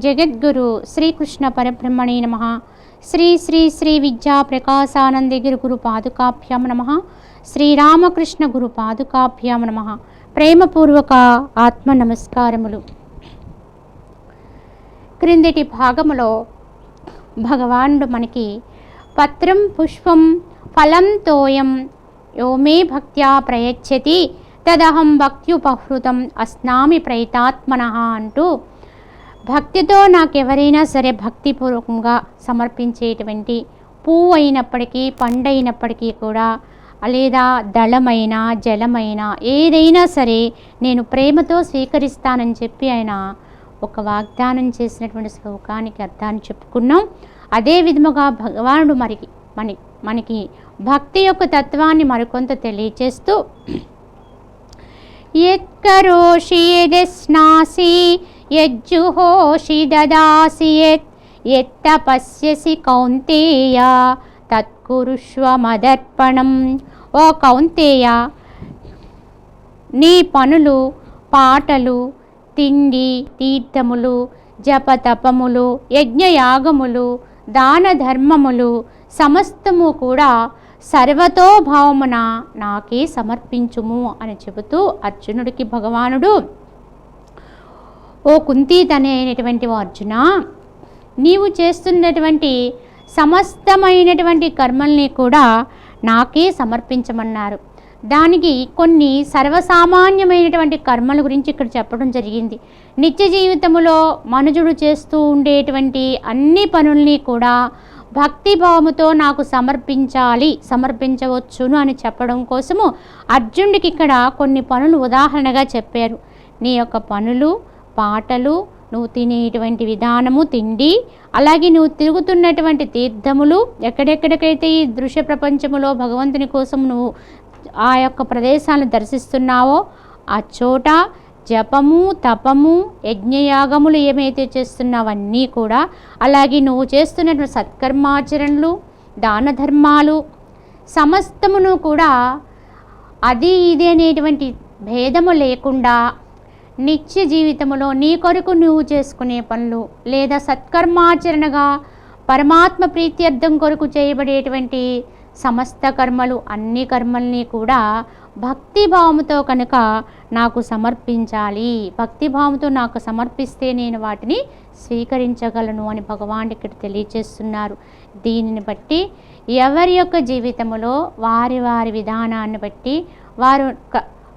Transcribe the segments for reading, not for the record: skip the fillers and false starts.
జగద్గురు శ్రీకృష్ణ పరబ్రహ్మణే నమః. శ్రీ శ్రీ శ్రీ విద్యా ప్రకాశానందగిరి గురు పాదుకాభ్యాం నమః. శ్రీరామకృష్ణ గురు పాదుకాభ్యాం నమః. ప్రేమపూర్వక ఆత్మ నమస్కారములు. క్రిందటి భాగములో భగవానుడు మనకి పత్రం పుష్పం ఫలం తోయం యో మే భక్త్యా ప్రయచ్చతి తదహం భక్త్యుపహృతం అస్నామి ప్రయతాత్మనః అంటూ భక్తితో నాకెవరైనా సరే భక్తిపూర్వకంగా సమర్పించేటువంటి పువ్వు అయినప్పటికీ పండైనప్పటికీ కూడా లేదా దళమైన జలమైన ఏదైనా సరే నేను ప్రేమతో స్వీకరిస్తానని చెప్పి ఆయన ఒక వాగ్దానం చేసినటువంటి శ్లోకానికి అర్థాన్ని చెప్పుకున్నాం. అదే విధముగా భగవానుడు మనకి భక్తి యొక్క తత్వాన్ని మరికొంత తెలియచేస్తూ యత్కరోషి యదస్నాసి యజ్జుహోషి దదాసి యత్తపస్యసి కౌంతేయ తత్కురుష్వ మదర్పణం. ఓ కౌంతేయ, నీ పనులు, పాటలు, తిండి, తీర్థములు, జపతపములు, యజ్ఞయాగములు, దాన ధర్మములు సమస్తము కూడా సర్వతోభావమున నాకే సమర్పించుము అని చెబుతూ అర్జునుడికి భగవానుడు, ఓ కుంతీతనైనటువంటి అర్జున, నీవు చేస్తున్నటువంటి సమస్తమైనటువంటి కర్మల్ని కూడా నాకే సమర్పించమన్నారు. దానికి కొన్ని సర్వసామాన్యమైనటువంటి కర్మల గురించి ఇక్కడ చెప్పడం జరిగింది. నిత్య జీవితంలో మనుజుడు చేస్తూ ఉండేటువంటి అన్ని పనుల్ని కూడా భక్తిభావముతో నాకు సమర్పించవచ్చును అని చెప్పడం కోసము అర్జునుడికి ఇక్కడ కొన్ని పనులు ఉదాహరణగా చెప్పారు. నీ యొక్క పనులు, పాటలు, నువ్వు తినేటువంటి విధానము, తిండి, అలాగే నువ్వు తిరుగుతున్నటువంటి తీర్థములు, ఎక్కడెక్కడికైతే ఈ దృశ్య ప్రపంచములో భగవంతుని కోసం నువ్వు ఆ యొక్క ప్రదేశాలను దర్శిస్తున్నావో ఆ చోట జపము, తపము, యజ్ఞయాగములు ఏమైతే చేస్తున్నావన్నీ కూడా, అలాగే నువ్వు చేస్తున్నటువంటి సత్కర్మాచరణలు, దాన ధర్మాలు సమస్తమును కూడా అది ఇది అనేటువంటి భేదము లేకుండా నిత్య జీవితంలో నీ కొరకు నువ్వు చేసుకునే పనులు లేదా సత్కర్మాచరణగా పరమాత్మ ప్రీత్యర్థం కొరకు చేయబడేటువంటి సమస్త కర్మలు, అన్ని కర్మల్ని కూడా భక్తిభావంతో కనుక నాకు సమర్పించాలి. భక్తిభావంతో నాకు సమర్పిస్తే నేను వాటిని స్వీకరించగలను అని భగవానుడు ఇక్కడ తెలియచేస్తున్నారు. దీనిని బట్టి ఎవరి యొక్క జీవితంలో వారి విధానాన్ని బట్టి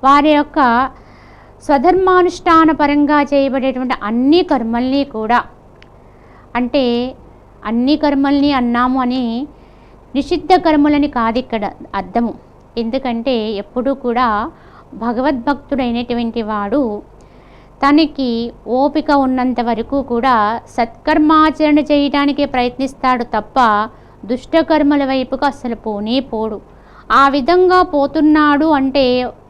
వారి యొక్క స్వధర్మానుష్ఠాన పరంగా చేయబడేటువంటి అన్ని కర్మల్ని కూడా, అంటే అన్ని కర్మల్ని అన్నాము అని నిషిద్ధ కర్మలని కాదు ఇక్కడ అర్థము. ఎందుకంటే ఎప్పుడూ కూడా భగవద్భక్తుడైనటువంటి వాడు తనకి ఓపిక ఉన్నంత వరకు కూడా సత్కర్మాచరణ చేయడానికే ప్రయత్నిస్తాడు తప్ప దుష్టకర్మల వైపుకు అసలు పోడు. ఆ విధంగా పోతున్నాడు అంటే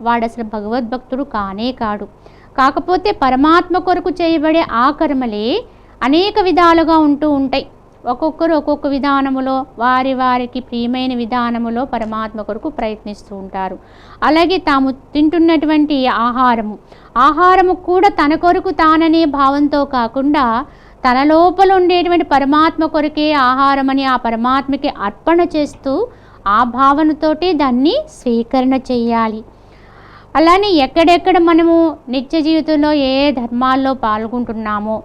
వాడు అసలు భగవద్భక్తుడు కానే కాడు. కాకపోతే పరమాత్మ కొరకు చేయబడే ఆ కర్మలే అనేక విధాలుగా ఉంటూ ఉంటాయి. ఒక్కొక్కరు ఒక్కొక్క విధానములో వారికి ప్రియమైన విధానములో పరమాత్మ కొరకు ప్రయత్నిస్తూ ఉంటారు. అలాగే తాము తింటున్నటువంటి ఆహారము కూడా తన కొరకు తాననే భావంతో కాకుండా తన లోపల ఉండేటువంటి పరమాత్మ కొరకే ఆహారం అని ఆ పరమాత్మకి అర్పణ చేస్తూ ఆ భావనతోటి దాన్ని స్వీకరణ చేయాలి. అలానే ఎక్కడెక్కడ మనము నిత్య జీవితంలో ఏ ధర్మాల్లో పాల్గొంటున్నామో,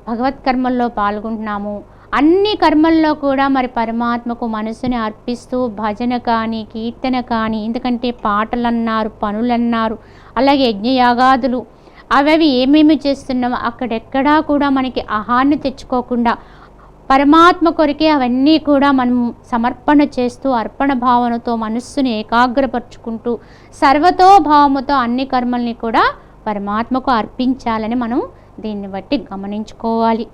భగవత్ కర్మల్లో పాల్గొంటున్నామో, అన్ని కర్మల్లో కూడా మరి పరమాత్మకు మనసుని అర్పిస్తూ భజన కానీ, కీర్తన కానీ, ఎందుకంటే పాటలన్నారు, పనులన్నారు, అలాగే యజ్ఞయాగాదులు అవి ఏమేమి చేస్తున్నామో అక్కడెక్కడా కూడా మనకి అహాన్ని తెచ్చుకోకుండా పరమాత్మ కొరికే అవన్నీ కూడా మనం సమర్పణ చేస్తూ అర్పణ భావనతో మనస్సుని ఏకాగ్రపరుచుకుంటూ సర్వతోభావముతో అన్ని కర్మల్ని కూడా పరమాత్మకు అర్పించాలని మనం దీన్ని బట్టి గమనించుకోవాలి.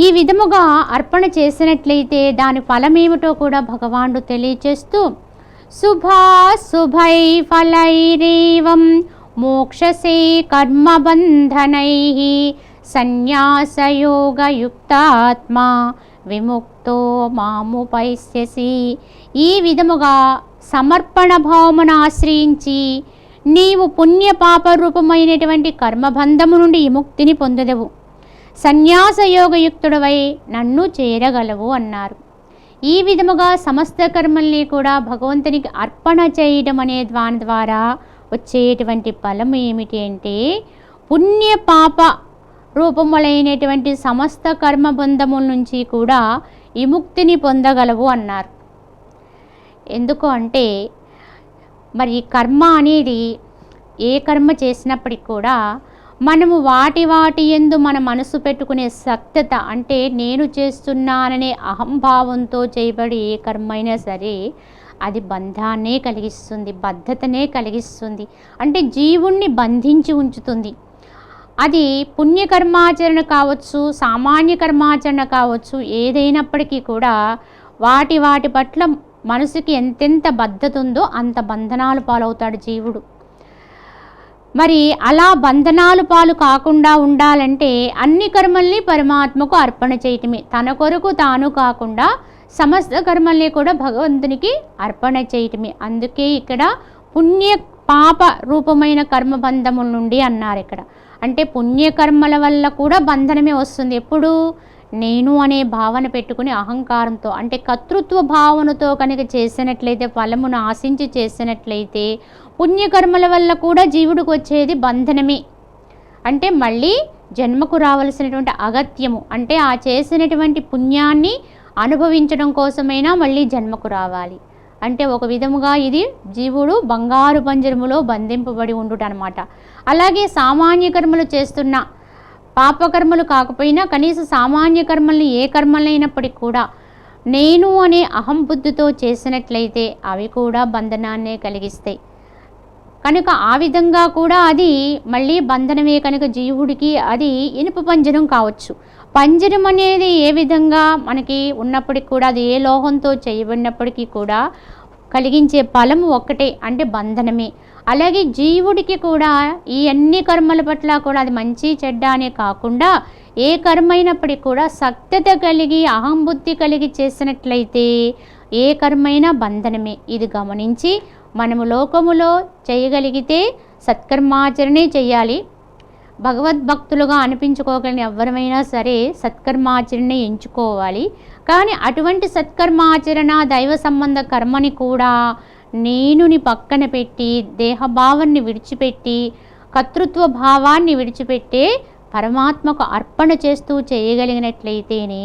ఈ విధముగా అర్పణ చేసినట్లయితే దాని ఫలమేమిటో కూడా భగవానుడు తెలియచేస్తూ శుభై ఫలైరేవం మోక్షసే కర్మబంధనైః సన్యాసయోగయుక్తాత్మా విముక్తో మాముపైస్యసి. ఈ విధముగా సమర్పణ భావమును ఆశ్రయించి నీవు పుణ్య పాప రూపమైనటువంటి కర్మబంధము నుండి విముక్తిని పొందదవు. సన్యాసయోగయుక్తుడవై నన్ను చేరగలవు అన్నారు. ఈ విధముగా సమస్త కర్మల్ని కూడా భగవంతునికి అర్పణ చేయడం అనే దాని ద్వారా వచ్చేటువంటి ఫలం ఏమిటి అంటే పుణ్య పాప రూపములైనటువంటి సమస్త కర్మబంధముల నుంచి కూడా విముక్తిని పొందగలవు అన్నారు. ఎందుకు అంటే మరి కర్మ అనేది ఏ కర్మ చేసినప్పటికి కూడా మనము వాటి యందు మన మనసు పెట్టుకునే సక్తత అంటే నేను చేస్తున్నాననే అహంభావంతో చేయబడి ఏ కర్మ అయినా సరే అది బంధాన్నే కలిగిస్తుంది, బద్ధతనే కలిగిస్తుంది, అంటే జీవుణ్ణి బంధించి ఉంచుతుంది. అది పుణ్యకర్మాచరణ కావచ్చు, సామాన్య కర్మాచరణ కావచ్చు, ఏదైనప్పటికీ కూడా వాటి పట్ల మనసుకి ఎంతెంత బద్ధత ఉందో అంత బంధనాలు పాలవుతాడు జీవుడు. మరి అలా బంధనాలు పాలు కాకుండా ఉండాలంటే అన్ని కర్మల్ని పరమాత్మకు అర్పణ చేయటమే, తన కొరకు తాను కాకుండా సమస్త కర్మల్ని కూడా భగవంతునికి అర్పణ చేయటమే. అందుకే ఇక్కడ పుణ్య పాప రూపమైన కర్మబంధముల నుండి అన్నారు. ఇక్కడ అంటే పుణ్యకర్మల వల్ల కూడా బంధనమే వస్తుంది. ఎప్పుడు నేను అనే భావన పెట్టుకుని అహంకారంతో అంటే కర్తృత్వ భావనతో కనుక చేసినట్లయితే, ఫలమును ఆశించి చేసినట్లయితే పుణ్యకర్మల వల్ల కూడా జీవుడికి వచ్చేది బంధనమే. అంటే మళ్ళీ జన్మకు రావలసినటువంటి అగత్యము, అంటే ఆ చేసినటువంటి పుణ్యాన్ని అనుభవించడం కోసమైనా మళ్ళీ జన్మకు రావాలి. అంటే ఒక విధముగా ఇది జీవుడు బంగారు పంజరములో బంధింపబడి ఉండుట అనమాట. అలాగే సామాన్య కర్మలు చేస్తున్న పాపకర్మలు కాకపోయినా కనీసం సామాన్య కర్మల్ని ఏ కర్మలైనప్పటికీ కూడా నేను అనే అహంబుద్ధితో చేసినట్లయితే అవి కూడా బంధనాన్నే కలిగిస్తాయి. కనుక ఆ విధంగా కూడా అది మళ్ళీ బంధనమే. కనుక జీవుడికి అది ఇనుప పంజరం కావచ్చు. పంజరం అనేది ఏ విధంగా మనకి ఉన్నప్పటికీ కూడా అది ఏ లోహంతో చేయబడినప్పటికీ కూడా కలిగించే ఫలము ఒక్కటే, అంటే బంధనమే. అలాగే జీవుడికి కూడా ఈ అన్ని కర్మల పట్ల కూడా అది మంచి చెడ్డ అనే కాకుండా ఏ కర్మ అయినప్పటికీ కూడా సక్తత కలిగి అహంబుద్ధి కలిగి చేసినట్లయితే ఏ కర్మైనా బంధనమే. ఇది గమనించి మనము లోకములో చేయగలిగితే సత్కర్మాచరణే చేయాలి. భగవద్భక్తులుగా అనిపించుకోగలిగిన ఎవరమైనా సరే సత్కర్మాచరణే ఎంచుకోవాలి. కానీ అటువంటి సత్కర్మాచరణ దైవ సంబంధ కర్మని కూడా నేనుని పక్కన పెట్టి దేహభావాన్ని విడిచిపెట్టి కర్తృత్వ భావాన్ని విడిచిపెట్టే పరమాత్మకు అర్పణ చేస్తూ చేయగలిగినట్లయితేనే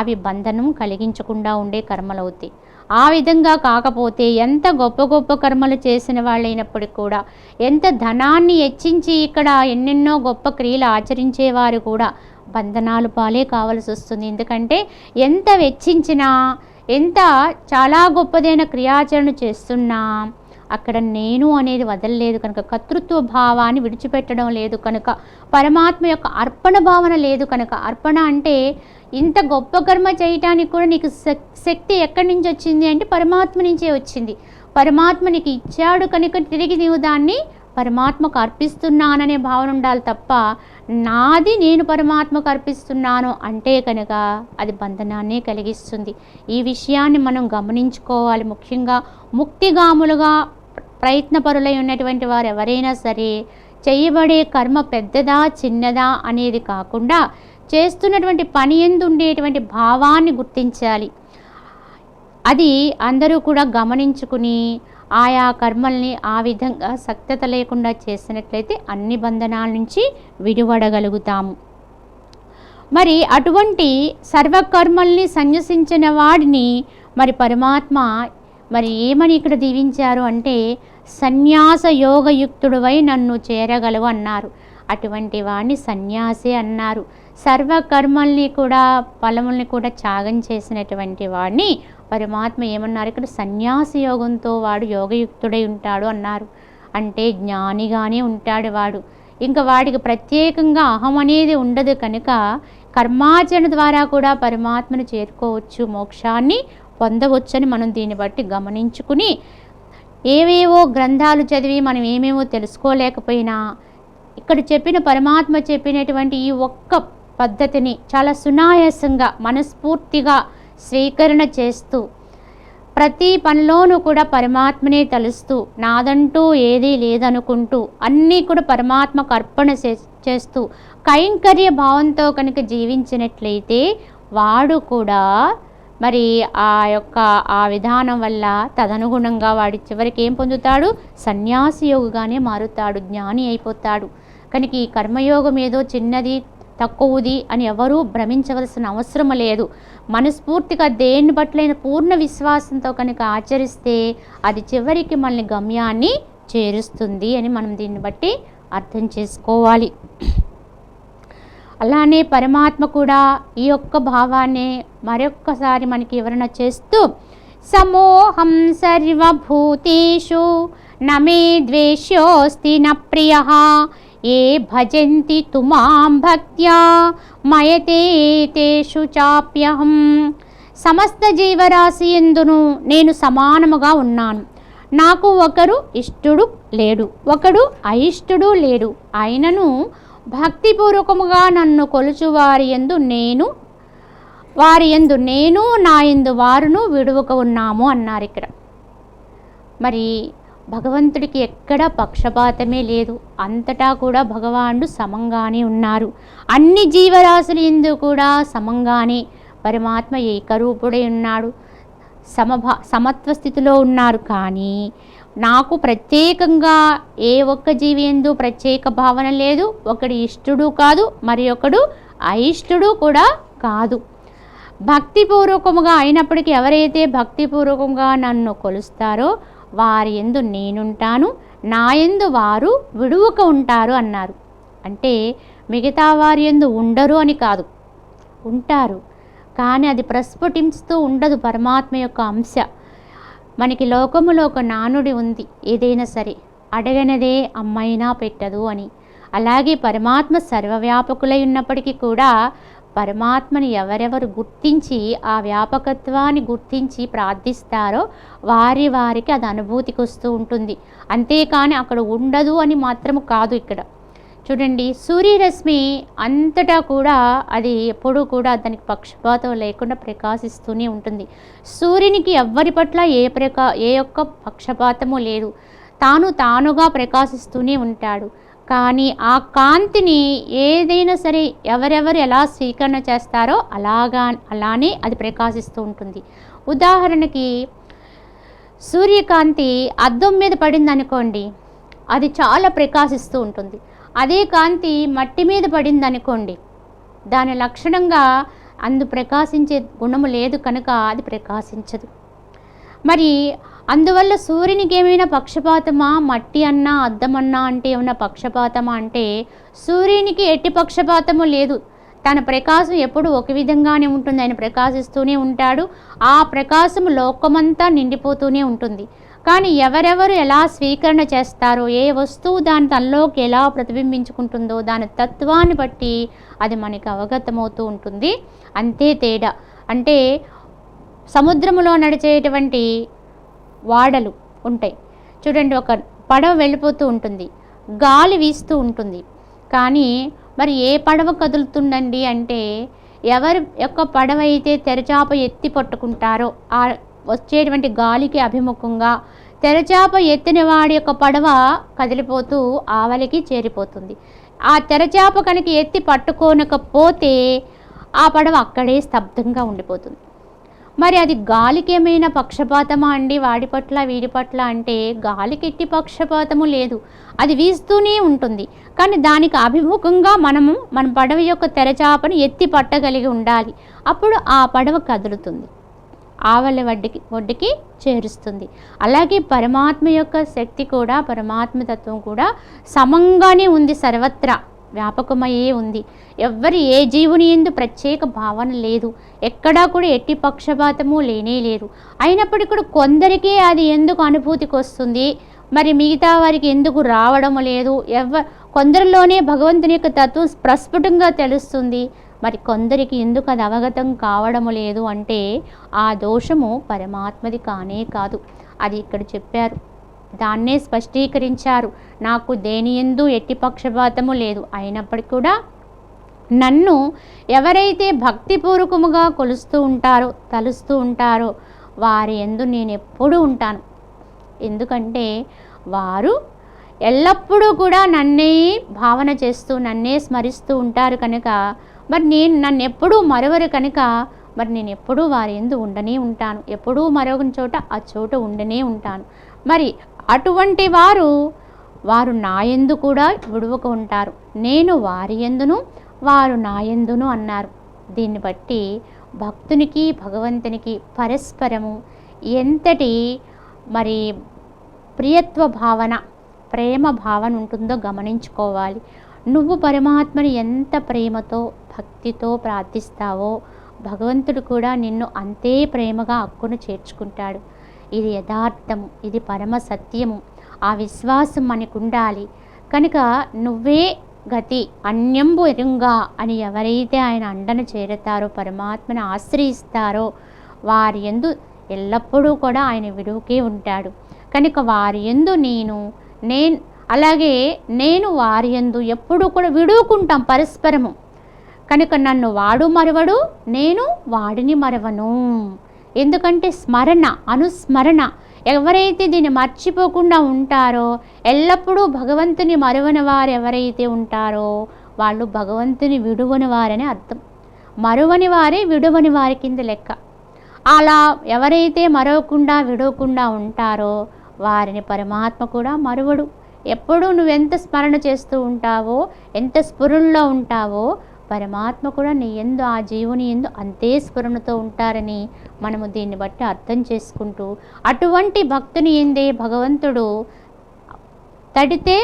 అవి బంధనం కలిగించకుండా ఉండే కర్మలవుతాయి. ఆ విధంగా కాకపోతే ఎంత గొప్ప కర్మలు చేసిన వాళ్ళైనప్పటికీ కూడా, ఎంత ధనాన్ని హెచ్చించి ఇక్కడ ఎన్నెన్నో గొప్ప క్రియలు ఆచరించేవారు కూడా బంధనాలు పాలే కావాల్సి వస్తుంది. ఎందుకంటే ఎంత వెచ్చించినా, ఎంత చాలా గొప్పదైన క్రియాచరణ చేస్తున్నా అక్కడ నేను అనేది వదలలేదు కనుక, కర్తృత్వ భావాన్ని విడిచిపెట్టడం లేదు కనుక, పరమాత్మ యొక్క అర్పణ భావన లేదు కనుక. అర్పణ అంటే ఇంత గొప్ప కర్మ చేయటానికి కూడా నీకు శక్తి ఎక్కడి నుంచి వచ్చింది అంటే పరమాత్మ నుంచే వచ్చింది. పరమాత్మ నీకు ఇచ్చాడు కనుక తిరిగి నీవు దాన్ని పరమాత్మకు అర్పిస్తున్నాననే భావన ఉండాలి తప్ప నాది నేను పరమాత్మకు అర్పిస్తున్నాను అంటే కనుక అది బంధనాన్నే కలిగిస్తుంది. ఈ విషయాన్ని మనం గమనించుకోవాలి. ముఖ్యంగా ముక్తిగాములుగా ప్రయత్నపరులై ఉన్నటువంటి వారు ఎవరైనా సరే చేయబడే కర్మ పెద్దదా చిన్నదా అనేది కాకుండా చేస్తున్నటువంటి పని యందు ఉండేటువంటి భావాన్ని గుర్తించాలి. అది అందరూ కూడా గమనించుకుని ఆయా కర్మల్ని ఆ విధంగా సక్తత లేకుండా చేసినట్లయితే అన్ని బంధనాల నుంచి విడిపడగలుగుతాము. మరి అటువంటి సర్వకర్మల్ని సన్యసించిన వాడిని మరి పరమాత్మ మరి ఏమని ఇక్కడ దీవించారు అంటే సన్యాస యోగయుక్తుడివై నన్ను చేరగలవు అన్నారు. అటువంటి వాడిని సన్యాసి అన్నారు. సర్వకర్మల్ని కూడా ఫలముల్ని కూడా త్యాగం చేసినటువంటి వాడిని పరమాత్మ ఏమన్నారు ఇక్కడ, సన్యాసి యోగంతో వాడు యోగయుక్తుడై ఉంటాడు అన్నారు. అంటే జ్ఞానిగానే ఉంటాడు వాడు. ఇంకా వాడికి ప్రత్యేకంగా అహం అనేది ఉండదు కనుక కర్మాచరణ ద్వారా కూడా పరమాత్మను చేరుకోవచ్చు, మోక్షాన్ని పొందవచ్చని మనం దీన్ని బట్టి గమనించుకుని ఏవేవో గ్రంథాలు చదివి మనం ఏమేమో తెలుసుకోలేకపోయినా ఇక్కడ చెప్పిన పరమాత్మ చెప్పినటువంటి ఈ ఒక్క పద్ధతిని చాలా సునాయాసంగా మనస్ఫూర్తిగా స్వీకరణ చేస్తూ ప్రతి పనిలోనూ కూడా పరమాత్మనే తలుస్తూ, నాదంటూ ఏదీ లేదనుకుంటూ, అన్నీ కూడా పరమాత్మకు అర్పణ చేస్తూ కైంకర్య భావంతో కనుక జీవించినట్లయితే వాడు కూడా మరి ఆ విధానం వల్ల తదనుగుణంగా వాడి చివరికి ఏం పొందుతాడు? సన్యాసి యోగిగానే మారుతాడు, జ్ఞాని అయిపోతాడు. కనుక ఈ కర్మయోగం ఏదో చిన్నది తక్కువది అని ఎవరూ భ్రమించవలసిన అవసరం లేదు. మనస్ఫూర్తిగా దేన్ని పట్లైన పూర్ణ విశ్వాసంతో కనుక ఆచరిస్తే అది చివరికి మనల్ని గమ్యాన్ని చేరుస్తుంది అని మనం దీన్ని బట్టి అర్థం చేసుకోవాలి. అలానే పరమాత్మ కూడా ఈ యొక్క భావాన్ని మరొక్కసారి మనకి వివరణ చేస్తూ, సమోహం సర్వభూతేషు నమే ద్వేష్యోస్తి న ప్రియః ఏ భజంతి తుమాం భక్త్యా మయతే తేషు చాప్యహం. సమస్త జీవరాశి యందును నేను సమానముగా ఉన్నాను. నాకు ఒకరు ఇష్టుడు లేడు, ఒకడు అయిష్టుడు లేడు. అయినను భక్తిపూర్వకముగా నన్ను కొలుచు వారి యందు నేను నా యందు వారును విడువక ఉన్నాము అన్నారు ఇక్కడ. మరి భగవంతుడికి ఎక్కడా పక్షపాతమే లేదు, అంతటా కూడా భగవానుడు సమంగానే ఉన్నారు. అన్ని జీవరాశుల యందు కూడా సమంగానే పరమాత్మ ఏకరూపుడై ఉన్నాడు, సమత్వ స్థితిలో ఉన్నారు. కానీ నాకు ప్రత్యేకంగా ఏ ఒక్క జీవి యందు ప్రత్యేక భావన లేదు. ఒకడు ఇష్టుడు కాదు, మరి ఒకడు అయిష్టుడు కూడా కాదు. భక్తిపూర్వకముగా అయినప్పటికీ ఎవరైతే భక్తిపూర్వకంగా నన్ను కొలుస్తారో వారి యందు నేనుంటాను, నా యందు వారు విడువక ఉంటారు అన్నారు. అంటే మిగతా వారి యందు ఉండరు అని కాదు, ఉంటారు, కానీ అది ప్రస్ఫుటిస్తూ ఉండదు పరమాత్మ యొక్క అంశ. మనకి లోకములో ఒక నానుడి ఉంది, ఏదైనా సరే అడగనదే అమ్మైనా పెట్టదు అని. అలాగే పరమాత్మ సర్వవ్యాపకులై ఉన్నప్పటికీ కూడా పరమాత్మని ఎవరెవరు గుర్తించి ఆ వ్యాపకత్వాన్ని గుర్తించి ప్రార్థిస్తారో వారికి అది అనుభూతికి వస్తూ ఉంటుంది. అంతేకాని అక్కడ ఉండదు అని మాత్రము కాదు. ఇక్కడ చూడండి, సూర్యరశ్మి అంతటా కూడా అది ఎప్పుడూ కూడా దానికి పక్షపాతం లేకుండా ప్రకాశిస్తూనే ఉంటుంది. సూర్యునికి ఎవ్వరి పట్ల ఏ యొక్క పక్షపాతము లేదు, తానుగా ప్రకాశిస్తూనే ఉంటాడు. కానీ ఆ కాంతిని ఏదైనా సరే ఎవరెవరు ఎలా స్వీకరణ చేస్తారో అలానే అది ప్రకాశిస్తూ ఉంటుంది. ఉదాహరణకి సూర్యకాంతి అద్దం మీద పడింది అనుకోండి, అది చాలా ప్రకాశిస్తూ ఉంటుంది. అదే కాంతి మట్టి మీద పడింది అనుకోండి, దాని లక్షణంగా ప్రకాశించే గుణము లేదు కనుక అది ప్రకాశించదు. మరి అందువల్ల సూర్యునికి ఏమైనా పక్షపాతమా? మట్టి అన్నా అద్దం అన్నా అంటే ఏమైనా పక్షపాతమా అంటే సూర్యునికి ఎట్టి పక్షపాతము లేదు. తన ప్రకాశం ఎప్పుడు ఒక విధంగానే ఉంటుంది, ఆయన ప్రకాశిస్తూనే ఉంటాడు. ఆ ప్రకాశం లోకమంతా నిండిపోతూనే ఉంటుంది. కానీ ఎవరెవరు ఎలా స్వీకరణ చేస్తారో, ఏ వస్తువు దాని తనలోకి ఎలా ప్రతిబింబించుకుంటుందో దాని తత్వాన్ని బట్టి అది మనకి అవగతమవుతూ ఉంటుంది. అంతే తేడా. అంటే సముద్రంలో నడిచేటువంటి వాడలు ఉంటాయి చూడండి, ఒక పడవ వెళ్ళిపోతూ ఉంటుంది, గాలి వీస్తూ ఉంటుంది. కానీ మరి ఏ పడవ కదులుతుందండి అంటే ఎవరి యొక్క పడవ అయితే తెరచాప ఎత్తి పట్టుకుంటారో ఆ వచ్చేటువంటి గాలికి అభిముఖంగా తెరచాప ఎత్తిన వాడి యొక్క పడవ కదిలిపోతూ ఆవలికి చేరిపోతుంది. ఆ తెరచాప కనుక ఎత్తి పట్టుకోనకపోతే ఆ పడవ అక్కడే స్తబ్దంగా ఉండిపోతుంది. మరి అది గాలికి ఏమైనా పక్షపాతమా అండి వాడి పట్ల వీడి పట్ల అంటే గాలికి ఎట్టి పక్షపాతము లేదు, అది వీస్తూనే ఉంటుంది. కానీ దానికి అభిముఖంగా మన పడవ యొక్క తెరచాపను ఎత్తి పట్టగలిగి ఉండాలి. అప్పుడు ఆ పడవ కదులుతుంది, ఆవలి ఒడ్డుకి చేరుస్తుంది. అలాగే పరమాత్మ యొక్క శక్తి కూడా, పరమాత్మ తత్వం కూడా సమంగానే ఉంది, సర్వత్రా వ్యాపకమయ్యే ఉంది. ఎవ్వరి ఏ జీవుని యందు ప్రత్యేక భావన లేదు, ఎక్కడా కూడా ఎట్టి పక్షపాతము లేనే లేదు. అయినప్పటికీ కూడా కొందరికే అది ఎందుకు అనుభూతికి వస్తుంది, మరి మిగతా వారికి ఎందుకు రావడం లేదు? కొందరిలోనే భగవంతుని యొక్క తత్వం ప్రస్ఫుటంగా తెలుస్తుంది, మరి కొందరికి ఎందుకు అది అవగతం కావడం లేదు అంటే ఆ దోషము పరమాత్మది కానే కాదు. అది ఇక్కడ చెప్పారు, దాన్నే స్పష్టీకరించారు. నాకు దేనియందు ఎట్టి పక్షపాతము లేదు, అయినప్పటికీ కూడా నన్ను ఎవరైతే భక్తిపూర్వకముగా కొలుస్తూ ఉంటారో, తలుస్తూ ఉంటారో వారి యందు నేను ఎప్పుడూ ఉంటాను. ఎందుకంటే వారు ఎల్లప్పుడూ కూడా నన్నే భావన చేస్తూ నన్నే స్మరిస్తూ ఉంటారు కనుక, మరి నన్ను ఎప్పుడూ మరవరు కనుక, మరి నేను ఎప్పుడూ వారి యందు ఉండనే ఉంటాను. ఎప్పుడూ మరొక చోట ఆ చోట ఉండనే ఉంటాను. మరి అటువంటి వారు నా యందు కూడా విడువక ఉంటారు. నేను వారి యందును వారు నా యందును అన్నారు. దీన్ని బట్టి భక్తునికి భగవంతునికి పరస్పరము ఎంతటి మరి ప్రియత్వ భావన, ప్రేమ భావన ఉంటుందో గమనించుకోవాలి. నువ్వు పరమాత్మని ఎంత ప్రేమతో భక్తితో ప్రార్థిస్తావో భగవంతుడు కూడా నిన్ను అంతే ప్రేమగా హక్కును చేర్చుకుంటాడు. ఇది యథార్థము, ఇది పరమ సత్యము. ఆ విశ్వాసం మనకు ఉండాలి. కనుక నువ్వే గతి అన్యంబు ఎరుంగా అని ఎవరైతే ఆయన అండను చేరతారో, పరమాత్మను ఆశ్రయిస్తారో వారి యందు ఎల్లప్పుడూ కూడా ఆయన విడువకే ఉంటాడు. కనుక వారి యందు అలాగే నేను వారి యందు ఎప్పుడూ కూడా విడువుకుంటాం పరస్పరము. కనుక నన్ను వాడు మరవడు, నేను వాడిని మరవను. ఎందుకంటే అనుస్మరణ ఎవరైతే దీన్ని మర్చిపోకుండా ఉంటారో, ఎల్లప్పుడూ భగవంతుని మరువని వారు ఎవరైతే ఉంటారో వాళ్ళు భగవంతుని విడువని వారని అర్థం. మరువని వారే విడువని వారి కింద లెక్క. అలా ఎవరైతే విడవకుండా ఉంటారో వారిని పరమాత్మ కూడా మరువడు. ఎప్పుడూ నువ్వెంత స్మరణ చేస్తూ ఉంటావో, ఎంత స్ఫురణలో ఉంటావో పరమాత్మ కూడా నీ యందు, ఆ జీవుని యందు అంతే స్ఫురణతో ఉంటారని మనము దీన్ని బట్టి అర్థం చేసుకుంటూ, అటువంటి భక్తుని ఎందే భగవంతుడు తడితే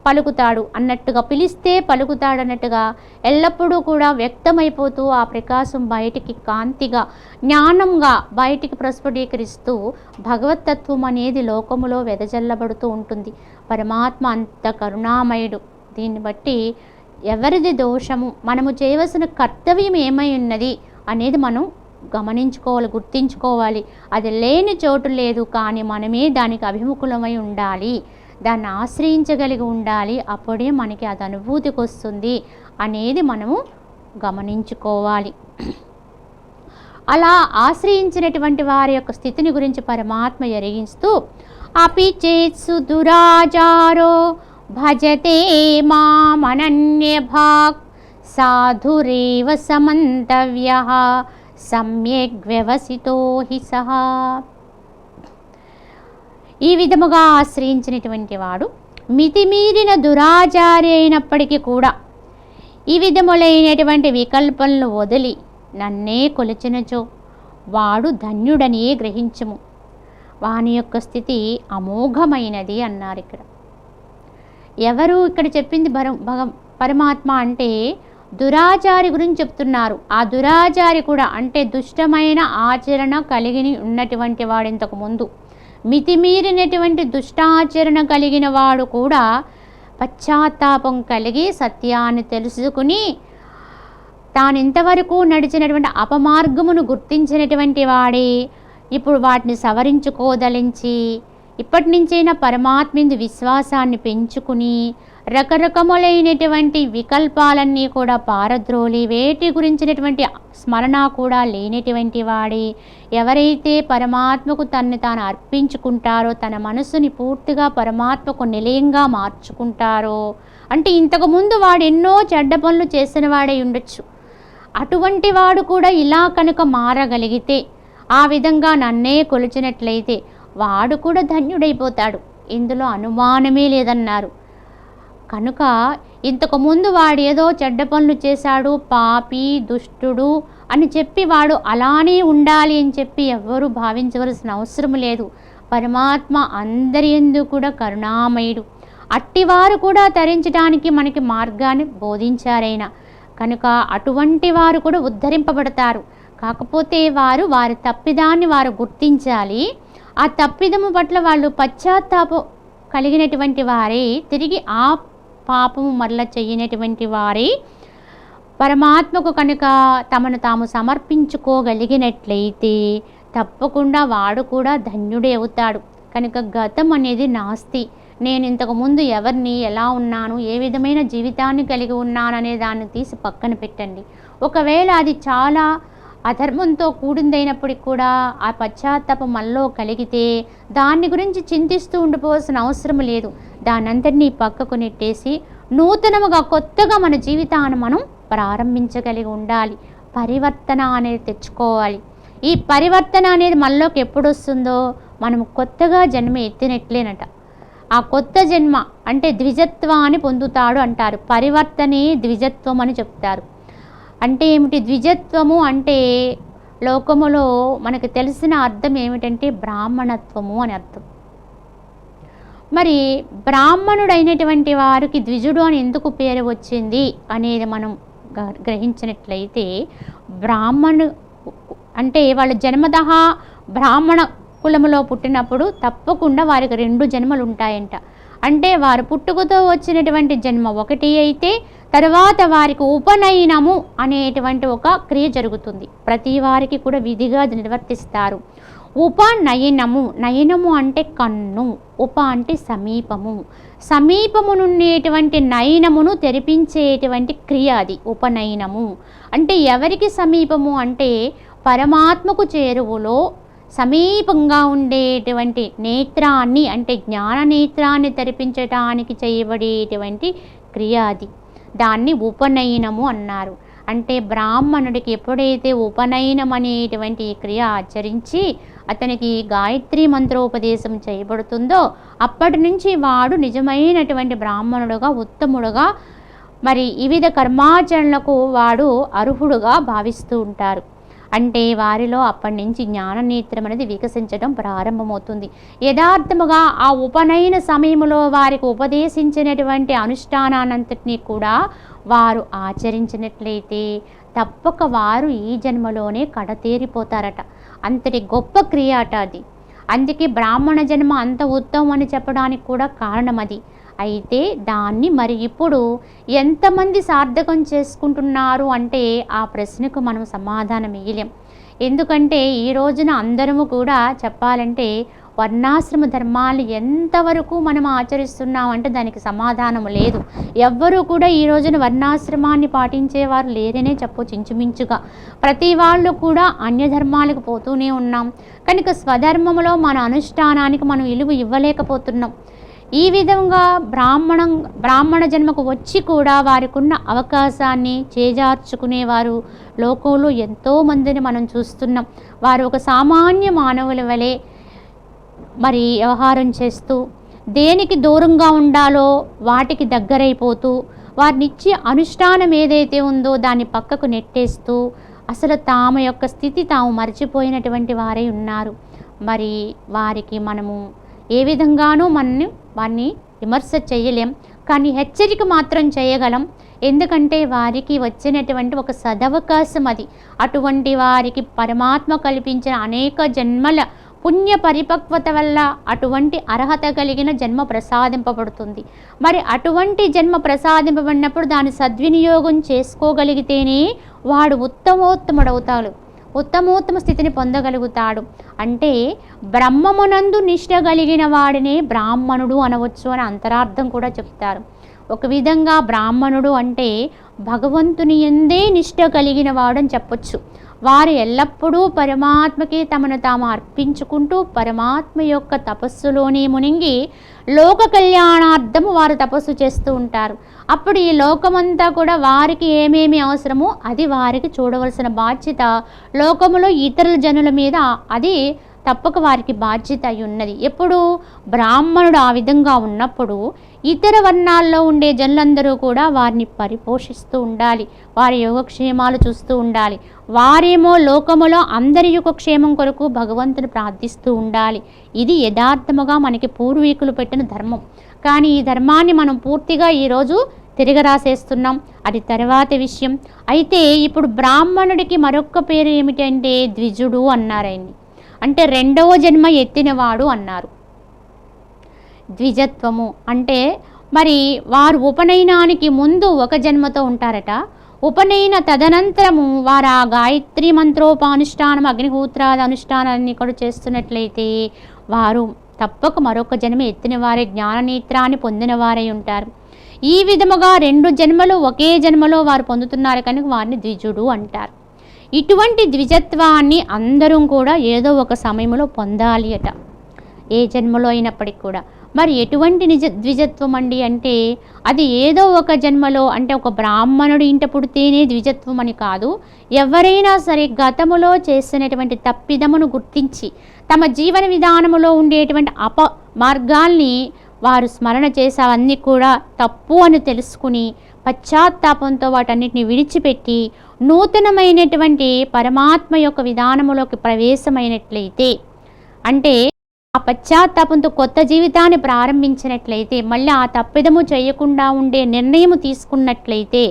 పలుకుతాడు అన్నట్టుగా, పిలిస్తే పలుకుతాడు అన్నట్టుగా ఎల్లప్పుడూ కూడా వ్యక్తమైపోతూ ఆ ప్రకాశం బయటికి కాంతిగా, జ్ఞానంగా బయటికి ప్రస్ఫుటీకరిస్తూ భగవతత్వం అనేది లోకములో వెదజల్లబడుతూ ఉంటుంది. పరమాత్మ అంత కరుణామయుడు. దీన్ని బట్టి ఎవరిది దోషము, మనము చేయవలసిన కర్తవ్యం ఏమై ఉన్నది అనేది మనం గమనించుకోవాలి, గుర్తించుకోవాలి. అది లేని చోటు లేదు, కానీ మనమే దానికి అభిముఖులమై ఉండాలి, దాన్ని ఆశ్రయించగలిగి ఉండాలి. అప్పుడే మనకి అది అనుభూతికి వస్తుంది అనేది మనము గమనించుకోవాలి. అలా ఆశ్రయించినటువంటి వారి యొక్క స్థితిని గురించి పరమాత్మ ఎరిగిస్తూ, అపి చేత్సు దురాచారో భజతే మామనన్యభాక్ సాధురేవ సమంతవ్యః సమ్యక్ వ్యవసితో హి సహ. ఈ విధముగా ఆశ్రయించినటువంటి వాడు మితిమీరిన దురాచారి అయినప్పటికీ కూడా ఈ విధములైనటువంటి వికల్పనలు వదిలి నన్నే కొలిచినచో వాడు ధన్యుడనే గ్రహించుము. వాని యొక్క స్థితి అమోఘమైనది అన్నారు. ఇక్కడ చెప్పింది పరమాత్మ అంటే దురాచారి గురించి చెప్తున్నారు. ఆ దురాచారి కూడా అంటే దుష్టమైన ఆచరణ కలిగి ఉన్నటువంటి వాడు, ఇంతకు ముందు మితిమీరినటువంటి దుష్టాచరణ కలిగిన వాడు కూడా పశ్చాత్తాపం కలిగి సత్యాన్ని తెలుసుకుని తాను ఇంతవరకు నడిచినటువంటి అపమార్గమును గుర్తించినటువంటి వాడే ఇప్పుడు వాటిని సవరించుకోదలించి ఇప్పటి నుంచైనా పరమాత్మ విశ్వాసాన్ని పెంచుకుని రకరకములైనటువంటి వికల్పాలన్నీ కూడా పారద్రోలి వేటి గురించినటువంటి స్మరణ కూడా లేనటువంటి వాడి ఎవరైతే పరమాత్మకు తనని తాను అర్పించుకుంటారో, తన మనసుని పూర్తిగా పరమాత్మకు నిలయంగా మార్చుకుంటారో, అంటే ఇంతకుముందు వాడు ఎన్నో చెడ్డ పనులు చేసిన వాడై ఉండొచ్చు, అటువంటి వాడు కూడా ఇలా కనుక మారగలిగితే, ఆ విధంగా నన్నే కొలిచినట్లయితే వాడు కూడా ధన్యుడైపోతాడు. ఇందులో అనుమానమే లేదన్నారు. కనుక ఇంతకుముందు వాడు ఏదో చెడ్డ పనులు చేశాడు, పాపి దుష్టుడు అని చెప్పి వాడు అలానే ఉండాలి అని చెప్పి ఎవ్వరూ భావించవలసిన అవసరం లేదు. పరమాత్మ అందరి యందు కూడా కరుణామయుడు. అట్టివారు కూడా తరించడానికి మనకి మార్గాన్ని బోధించారైనా. కనుక అటువంటి వారు కూడా ఉద్ధరింపబడతారు. కాకపోతే వారి తప్పిదాన్ని వారు గుర్తించాలి. ఆ తప్పిదము పట్ల వాళ్ళు పశ్చాత్తాపం కలిగినటువంటి వారే, తిరిగి ఆ పాపము మరల చేయనటువంటి వారే పరమాత్మకు కనుక తమను తాము సమర్పించుకోగలిగినట్లయితే తప్పకుండా వాడు కూడా ధన్యుడే అవుతాడు. కనుక గతం అనేది నాస్తి. నేను ఇంతకుముందు ఎవరిని, ఎలా ఉన్నాను, ఏ విధమైన జీవితాన్ని కలిగి ఉన్నాను అనే దాన్ని తీసి పక్కన పెట్టండి. ఒకవేళ అది చాలా అధర్మంతో కూడిందైనప్పటికి కూడా ఆ పశ్చాత్తాపం మనలో కలిగితే దాన్ని గురించి చింతిస్తూ ఉండిపోవాల్సిన అవసరం లేదు. దానంతటినీ పక్కకు నెట్టేసి నూతనముగా కొత్తగా మన జీవితాన్ని మనం ప్రారంభించగలిగి ఉండాలి. పరివర్తన అనేది తెచ్చుకోవాలి. ఈ పరివర్తన అనేది మనలోకి ఎప్పుడు వస్తుందో మనం కొత్తగా జన్మ ఎత్తినట్లేనట. ఆ కొత్త జన్మ అంటే ద్విజత్వాన్ని పొందుతాడు అంటారు. పరివర్తనే ద్విజత్వం అని చెప్తారు. అంటే ఏమిటి ద్విజత్వము అంటే? లోకములో మనకు తెలిసిన అర్థం ఏమిటంటే బ్రాహ్మణత్వము అని అర్థం. మరి బ్రాహ్మణుడైనటువంటి వారికి ద్విజుడు అని ఎందుకు పేరు వచ్చింది అనేది మనం గ్రహించినట్లయితే, బ్రాహ్మణు అంటే వాళ్ళ జన్మతః బ్రాహ్మణ కులములో పుట్టినప్పుడు తప్పకుండా వారికి 2 జన్మలు ఉంటాయంట. అంటే వారు పుట్టుకతో వచ్చినటువంటి జన్మ ఒకటి అయితే తర్వాత వారికి ఉపనయనము అనేటువంటి ఒక క్రియ జరుగుతుంది. ప్రతి వారికి కూడా విధిగా నిర్వర్తిస్తారు. ఉపనయనము, నయనము అంటే కన్ను, ఉప అంటే సమీపము, సమీపమునుండేటువంటి నయనమును తెరిపించేటువంటి క్రియ అది ఉపనయనము. అంటే ఎవరికి సమీపము అంటే పరమాత్మకు చేరువలో సమీపంగా ఉండేటువంటి నేత్రాన్ని అంటే జ్ఞాన నేత్రాన్ని తెరిపించటానికి చేయబడేటువంటి క్రియ అది. దాన్ని ఉపనయనము అన్నారు. అంటే బ్రాహ్మణుడికి ఎప్పుడైతే ఉపనయనం అనేటువంటి క్రియ ఆచరించి అతనికి గాయత్రి మంత్రోపదేశం చేయబడుతుందో అప్పటి నుంచి వాడు నిజమైనటువంటి బ్రాహ్మణుడుగా, ఉత్తముడుగా, మరి వివిధ కర్మాచరణలకు వాడు అర్హుడుగా భావిస్తూ ఉంటారు. అంటే వారిలో అప్పటి నుంచి జ్ఞాననేత్రం అనేది వికసించడం ప్రారంభమవుతుంది. యథార్థముగా ఆ ఉపనయన సమయంలో వారికి ఉపదేశించినటువంటి అనుష్ఠానానంతటినీ కూడా వారు ఆచరించినట్లయితే తప్పక వారు ఈ జన్మలోనే కడతేరిపోతారట. అంతటి గొప్ప క్రియ అట అది. అందుకే బ్రాహ్మణ జన్మ అంత ఉత్తమం అని చెప్పడానికి కూడా కారణం అది. అయితే దాన్ని మరి ఇప్పుడు ఎంతమంది సార్థకం చేసుకుంటున్నారు అంటే ఆ ప్రశ్నకు మనం సమాధానం ఇయ్యలేం. ఎందుకంటే ఈ రోజున అందరము కూడా చెప్పాలంటే వర్ణాశ్రమ ధర్మాలు ఎంతవరకు మనం ఆచరిస్తున్నామంటే దానికి సమాధానం లేదు. ఎవ్వరూ కూడా ఈ రోజున వర్ణాశ్రమాన్ని పాటించేవారు లేరనే చెప్పొచ్చు. ఇంచుమించుగా ప్రతి వాళ్ళు కూడా అన్య ధర్మాలకు పోతూనే ఉన్నాం. కనుక స్వధర్మంలో మన అనుష్ఠానానికి మనం విలువ ఇవ్వలేకపోతున్నాం. ఈ విధంగా బ్రాహ్మణ జన్మకు వచ్చి కూడా వారికి ఉన్న అవకాశాన్ని చేజార్చుకునేవారు లోకంలో ఎంతోమందిని మనం చూస్తున్నాం. వారు ఒక సామాన్య మానవుల వలె మరి వ్యవహారం చేస్తూ దేనికి దూరంగా ఉండాలో వాటికి దగ్గరైపోతూ వారినిచ్చే అనుష్ఠానం ఏదైతే ఉందో దాన్ని పక్కకు నెట్టేస్తూ అసలు తాము యొక్క స్థితి తాము మర్చిపోయినటువంటి వారై ఉన్నారు. మరి వారికి మనము ఏ విధంగానూ వారిని విమర్శ చేయలేం, కానీ హెచ్చరిక మాత్రం చేయగలం. ఎందుకంటే వారికి వచ్చినటువంటి ఒక సదవకాశం అది. అటువంటి వారికి పరమాత్మ కల్పించిన అనేక జన్మల పుణ్య పరిపక్వత వల్ల అటువంటి అర్హత కలిగిన జన్మ ప్రసాదింపబడుతుంది. మరి అటువంటి జన్మ ప్రసాదింపబడినప్పుడు దాన్ని సద్వినియోగం చేసుకోగలిగితేనే వాడు ఉత్తమోత్తముడవుతాడు, ఉత్తమోత్తమ స్థితిని పొందగలుగుతాడు. అంటే బ్రహ్మమునందు నిష్ఠ కలిగిన వాడినే బ్రాహ్మణుడు అనవచ్చు అని అంతరార్థం కూడా చెప్తారు. ఒక విధంగా బ్రాహ్మణుడు అంటే భగవంతుని యందే నిష్ఠ కలిగిన వాడని చెప్పొచ్చు. వారు ఎల్లప్పుడూ పరమాత్మకి తమను తాము అర్పించుకుంటూ పరమాత్మ యొక్క తపస్సులోనే మునిగి లోక కళ్యాణార్థము వారు తపస్సు చేస్తూ ఉంటారు. అప్పుడు ఈ లోకమంతా కూడా వారికి ఏమేమి అవసరమో అది వారికి చూడవలసిన బాధ్యత లోకములో ఇతరుల జనుల మీద అది తప్పక వారికి బాధ్యత అయి ఉన్నది. ఎప్పుడు బ్రాహ్మణుడు ఆ విధంగా ఉన్నప్పుడు ఇతర వర్ణాల్లో ఉండే జనులందరూ కూడా వారిని పరిపోషిస్తూ ఉండాలి, వారి యోగక్షేమాలు చూస్తూ ఉండాలి. వారేమో లోకములో అందరి యొక్క క్షేమం కొరకు భగవంతుని ప్రార్థిస్తూ ఉండాలి. ఇది యథార్థముగా మనకి పూర్వీకులు పెట్టిన ధర్మం. కానీ ఈ ధర్మాన్ని మనం పూర్తిగా ఈరోజు తిరగరాసేస్తున్నాం. అది తర్వాత విషయం. అయితే ఇప్పుడు బ్రాహ్మణుడికి మరొక పేరు ఏమిటంటే ద్విజుడు అన్నారండి. అంటే రెండవ జన్మ ఎత్తినవాడు అన్నారు. ద్విజత్వము అంటే మరి వారు ఉపనయనానికి ముందు ఒక జన్మతో ఉంటారట. ఉపనయన తదనంతరము వారు ఆ గాయత్రి మంత్రోపానుష్ఠానం అగ్నిహోత్రాది అనుష్ఠానాన్ని కూడా చేస్తున్నట్లయితే వారు తప్పక మరొక జన్మ ఎత్తిన వారే, జ్ఞాననేత్రాన్ని పొందిన వారై ఉంటారు. ఈ విధముగా 2 జన్మలు ఒకే జన్మలో వారు పొందుతున్నారు కనుక వారిని ద్విజుడు అంటారు. ఇటువంటి ద్విజత్వాన్ని అందరం కూడా ఏదో ఒక సమయంలో పొందాలి అట, ఏ జన్మలో అయినప్పటికీ కూడా. మరి ఎటువంటి ద్విజత్వం అండి అంటే, అది ఏదో ఒక జన్మలో, అంటే ఒక బ్రాహ్మణుడి ఇంట పుడితేనే ద్విజత్వం అని కాదు. ఎవరైనా సరే గతములో చేసినటువంటి తప్పిదమును గుర్తించి తమ జీవన విధానములో ఉండేటువంటి మార్గాల్ని వారు స్మరణ చేసి అవన్నీ కూడా తప్పు అని తెలుసుకుని పశ్చాత్తాపంతో వాటన్నిటిని విడిచిపెట్టి నూతనమైనటువంటి పరమాత్మ యొక్క విధానములోకి ప్రవేశమైనట్లయితే, అంటే ఆ పశ్చాత్తాపంతో కొత్త జీవితాన్ని ప్రారంభించినట్లయితే, మళ్ళీ ఆ తప్పిదము చేయకుండా ఉండే నిర్ణయం తీసుకున్నట్లయితే,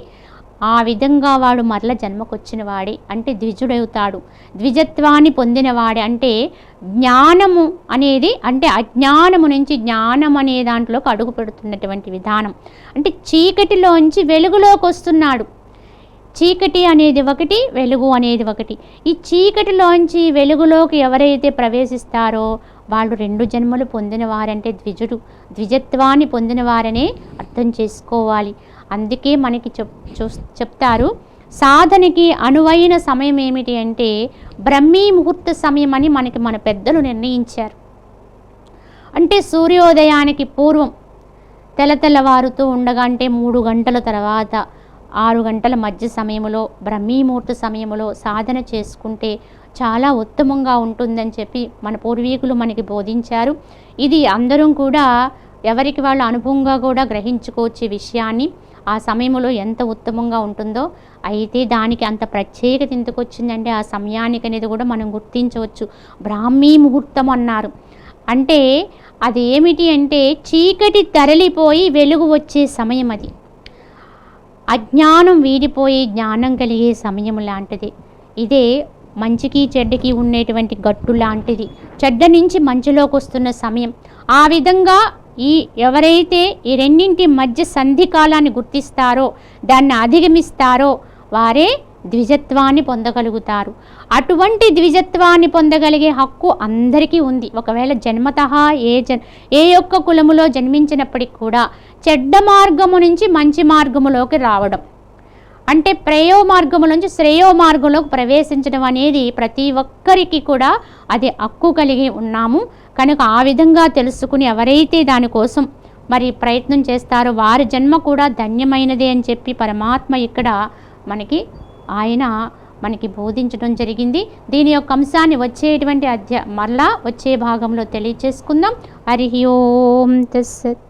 ఆ విధంగా వాడు మరల జన్మకొచ్చిన వాడే, అంటే ద్విజుడవుతాడు. ద్విజత్వాన్ని పొందినవాడే, అంటే జ్ఞానము అనేది, అంటే అజ్ఞానము నుంచి జ్ఞానం అనే దాంట్లోకి అడుగు పెడుతున్నటువంటి విధానం. అంటే చీకటిలోంచి వెలుగులోకి వస్తున్నాడు. చీకటి అనేది ఒకటి, వెలుగు అనేది ఒకటి. ఈ చీకటిలోంచి వెలుగులోకి ఎవరైతే ప్రవేశిస్తారో వాళ్ళు 2 జన్మలు పొందినవారంటే ద్విజత్వాన్ని పొందినవారనే అర్థం చేసుకోవాలి. అందుకే మనకి చెప్తారు, సాధనకి అనువైన సమయం ఏమిటి అంటే బ్రహ్మీ ముహూర్త సమయం అని మనకి మన పెద్దలు నిర్ణయించారు. అంటే సూర్యోదయానికి పూర్వం తెల్లవారుతూ ఉండగా, అంటే 3 గంటల తర్వాత 6 గంటల మధ్య సమయంలో బ్రహ్మీ ముహూర్త సమయంలో సాధన చేసుకుంటే చాలా ఉత్తమంగా ఉంటుందని చెప్పి మన పూర్వీకులు మనకి బోధించారు. ఇది అందరం కూడా ఎవరికి వాళ్ళ అనుభవంగా కూడా గ్రహించుకోవచ్చు విషయాన్ని. ఆ సమయంలో ఎంత ఉత్తమంగా ఉంటుందో. అయితే దానికి అంత ప్రత్యేకత ఎందుకు వచ్చిందంటే ఆ సమయానికి అనేది కూడా మనం గుర్తించవచ్చు. బ్రాహ్మీ ముహూర్తం అన్నారు. అంటే అది ఏమిటి అంటే చీకటి తరలిపోయి వెలుగు వచ్చే సమయం, అది అజ్ఞానం వీడిపోయి జ్ఞానం కలిగే సమయం లాంటిది. ఇదే మంచికి చెడ్డకి ఉండేటువంటి గట్టు లాంటిది, చెడ్డ నుంచి మంచిలోకి వస్తున్న సమయం. ఆ విధంగా ఎవరైతే ఈ రెండింటి మధ్య సంధి కాలాన్ని గుర్తిస్తారో, దాన్ని అధిగమిస్తారో వారే ద్విజత్వాన్ని పొందగలుగుతారు. అటువంటి ద్విజత్వాన్ని పొందగలిగే హక్కు అందరికీ ఉంది. ఒకవేళ జన్మతః ఏ యొక్క కులములో జన్మించినప్పటికీ కూడా చెడ్డ మార్గము నుంచి మంచి మార్గములోకి రావడం, అంటే ప్రేయో మార్గము నుంచి శ్రేయో మార్గంలోకి ప్రవేశించడం అనేది ప్రతి ఒక్కరికి కూడా అది హక్కు కలిగి ఉన్నాము. కనుక ఆ విధంగా తెలుసుకుని ఎవరైతే దానికోసం మరి ప్రయత్నం చేస్తారో వారి జన్మ కూడా ధన్యమైనదే అని చెప్పి పరమాత్మ ఇక్కడ ఆయన మనకి బోధించడం జరిగింది. దీని యొక్క అంశాన్ని వచ్చేటువంటి మరలా వచ్చే భాగంలో తెలియచేసుకుందాం. హరి ఓం తస్సత్.